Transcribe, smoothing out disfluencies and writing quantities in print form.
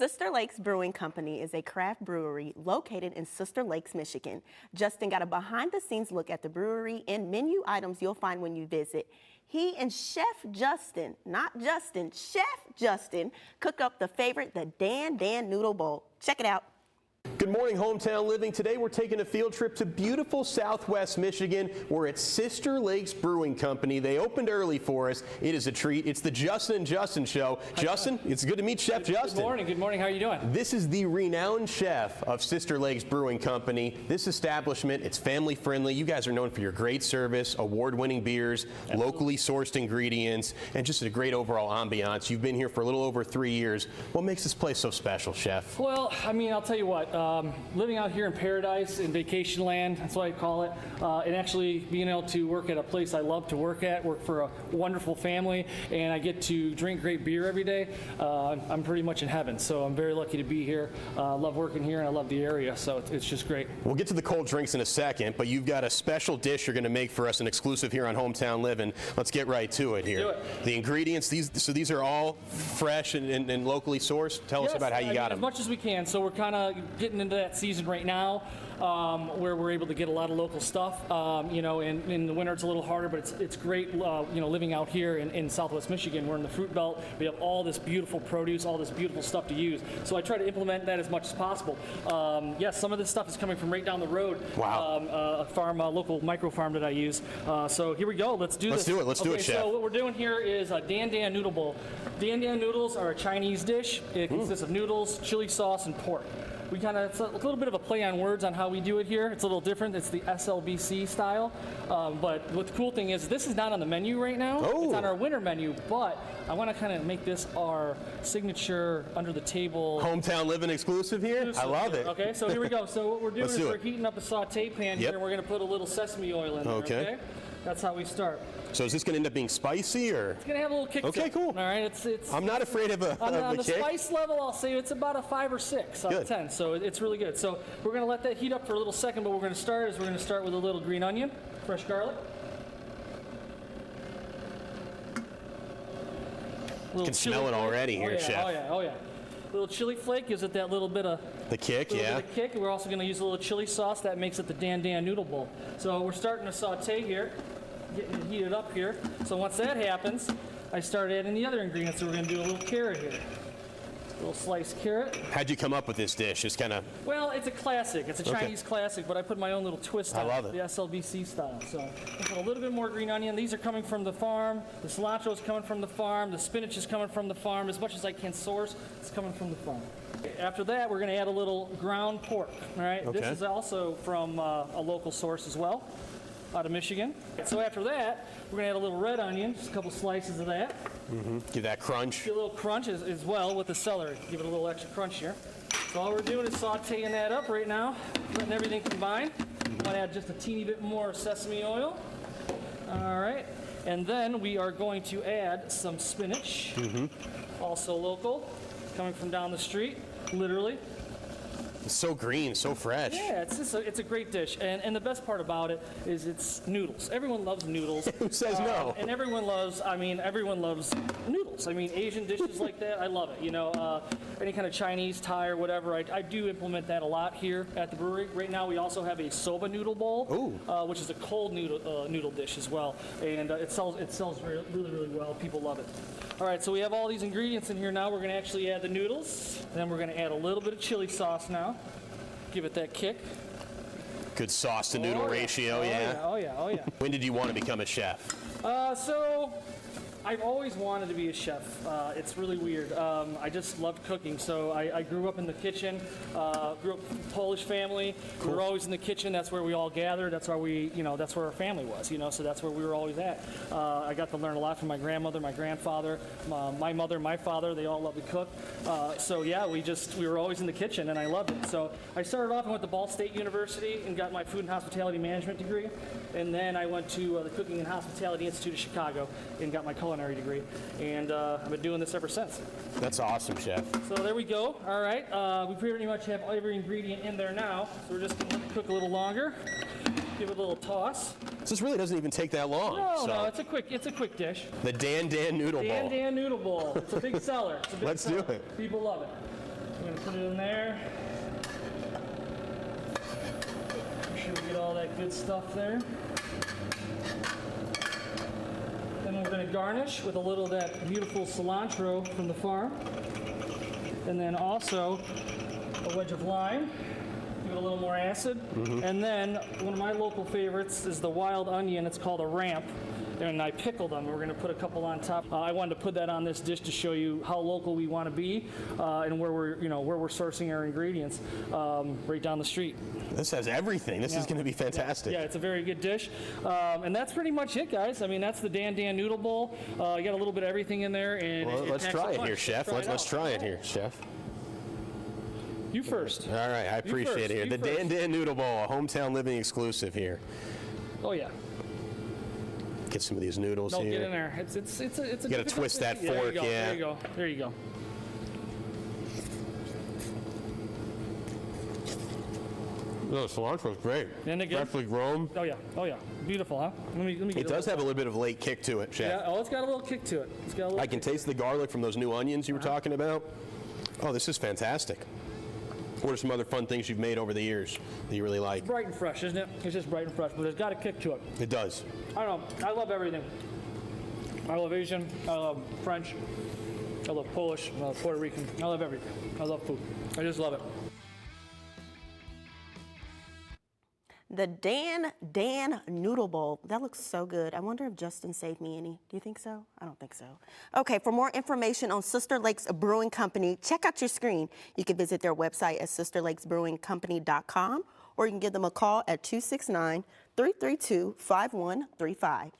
Sister Lakes Brewing Company is a craft brewery located in Sister Lakes, Michigan. Justin got a behind-the-scenes look at the brewery and menu items you'll find when you visit. He and Chef Justin, not Justin, Chef Justin, cook up the favorite, the Dan Dan Noodle Bowl. Check it out. Good morning, Hometown Living. Today we're taking a field trip to beautiful Southwest Michigan. We're at Sister Lakes Brewing Company. They opened early for us. It is a treat. It's the Justin and Justin Show. Justin, it's good to meet Chef Justin. Good morning. Good morning. How are you doing? This is the renowned chef of Sister Lakes Brewing Company. This establishment, it's family friendly. You guys are known for your great service, award-winning beers, locally sourced ingredients, and just a great overall ambiance. You've been here for a little over 3 years. What makes this place so special, Chef? Well, I mean, I'll tell you what. Living out here in paradise, in vacation land, that's what I call it, and actually being able to work at a place I love to work at, work for a wonderful family, and I get to drink great beer every day, I'm pretty much in heaven. So I'm very lucky to be here. Love working here, and I love the area, so it's just great. We'll get to the cold drinks in a second, but you've got a special dish you're going to make for us, an exclusive here on Hometown Living. Let's get right to it here. Let's do it. The ingredients, these are all fresh and locally sourced. Tell us about how you got them. As much as we can. So we're kind of getting into that season right now, where we're able to get a lot of local stuff. You know, in the winter it's a little harder, but it's great. You know, living out here in Southwest Michigan, we're in the fruit belt. We have all this beautiful produce, all this beautiful stuff to use. So I try to implement that as much as possible. Yes, some of this stuff is coming from right down the road. Wow. A farm, a local micro farm that I use. So here we go. Let's do this. Let's do it, Chef. So what we're doing here is a Dan Dan Noodle Bowl. Dan Dan noodles are a Chinese dish. It consists of noodles, chili sauce, and pork. We it's a little bit of a play on words on how we do it here. It's a little different. It's the SLBC style. But what the cool thing is, this is not on the menu right now. Oh. It's on our winter menu, but I want to kind of make this our signature under the table. Hometown Living exclusive here? I love it. Okay, so here we go. So what we're doing is we're heating up a saute pan here, and we're going to put a little sesame oil in there, okay? That's how we start. So is this going to end up being spicy, or? It's going to have a little kick. Okay, cool. All right, it's. I'm not afraid of a on the kick. Spice level, I'll say it's about a 5 or 6 out of 10. So it's really good. So we're going to let that heat up for a little second. But we're going to start with a little green onion, fresh garlic. You can smell it already here, Chef. Oh yeah. A little chili flake gives it that little bit of the kick, bit of kick. We're also going to use a little chili sauce that makes it the Dan Dan Noodle Bowl. So we're starting to saute here, getting it heated up here. So once that happens, I start adding the other ingredients. So we're going to do a little carrot here. A little sliced carrot. How'd you come up with this dish? Just kind of. Well, it's a classic. It's a Chinese classic, but I put my own little twist on it. I love it. The SLBC style. So I put a little bit more green onion. These are coming from the farm. The cilantro is coming from the farm. The spinach is coming from the farm. As much as I can source, it's coming from the farm. After that, we're going to add a little ground pork. All right. Okay. This is also from a local source as well, out of Michigan. So after that, we're going to add a little red onion, just a couple slices of that. Give that crunch. Give a little crunch as well with the celery. Give it a little extra crunch here. So all we're doing is sauteing that up right now, letting everything combine. I'm going to add just a teeny bit more sesame oil. All right. And then we are going to add some spinach, also local, coming from down the street, literally. It's so green, so fresh. Yeah, it's a great dish. And the best part about it is it's noodles. Everyone loves noodles. Who says no? And everyone loves noodles. I mean, Asian dishes like that, I love it. You know, any kind of Chinese, Thai, or whatever, I do implement that a lot here at the brewery. Right now, we also have a soba noodle bowl, which is a cold noodle dish as well. And it sells really, really well. People love it. All right, so we have all these ingredients in here now. We're going to actually add the noodles. Then we're going to add a little bit of chili sauce now. Give it that kick. Good sauce to noodle ratio, Oh yeah. When did you want to become a chef? So I've always wanted to be a chef. It's really weird. I just loved cooking. So I grew up in the kitchen, grew up in a Polish family. Cool. We were always in the kitchen. That's where we all gathered. That's where that's where our family was, so that's where we were always at. I got to learn a lot from my grandmother, my grandfather, my mother, my father. They all loved to cook. So yeah, we were always in the kitchen, and I loved it. So I started off and went to Ball State University and got my food and hospitality management degree. And then I went to the Cooking and Hospitality Institute of Chicago and got my culinary degree. And I've been doing this ever since. That's awesome, Chef. So there we go. All right. We pretty much have every ingredient in there now. So we're just going to let it cook a little longer. Give it a little toss. So this really doesn't even take that long. No, it's a quick dish. The Dan Dan Noodle Bowl. Dan Dan Noodle Bowl. It's a big seller. Let's do it. People love it. We're gonna put it in there. Make sure we get all that good stuff there. Then we're gonna garnish with a little of that beautiful cilantro from the farm. And then also a wedge of lime. Give it a little more acid. And then one of my local favorites is the wild onion. It's called a ramp. And I pickled them. We're going to put a couple on top. I wanted to put that on this dish to show you how local we want to be and where we're sourcing our ingredients right down the street. This has everything. This is going to be fantastic. Yeah, it's a very good dish. And that's pretty much it, guys. I mean, that's the Dan Dan Noodle Bowl. You got a little bit of everything in there. And Well, let's packs a try it punch. here, Chef. Let's try it here, Chef. You first. All right, I appreciate it here. The Dan Dan Noodle Bowl, a hometown living exclusive here. Oh, yeah. Get some of these noodles No, here. get in there. It's a You gotta difficult twist that thing. fork, yeah. There you go. There you go. No, cilantro's great. And again? Freshly grown. Oh yeah. Oh yeah. Beautiful, huh? Let me get It does have a little bit of a late kick to it, Chef. Yeah. Oh, it's got a little kick to it. It's got a little. I can taste the garlic from those new onions you were talking about. Oh, this is fantastic. What are some other fun things you've made over the years that you really like? Bright and fresh, isn't it? It's just bright and fresh, but it's got a kick to it. It does. I don't know. I love everything. I love Asian. I love French. I love Polish. I love Puerto Rican. I love everything. I love food. I just love it. The Dan Dan Noodle Bowl. That looks so good. I wonder if Justin saved me any. Do you think so? I don't think so. Okay, for more information on Sister Lakes Brewing Company, check out your screen. You can visit their website at sisterlakesbrewingcompany.com, or you can give them a call at 269-332-5135.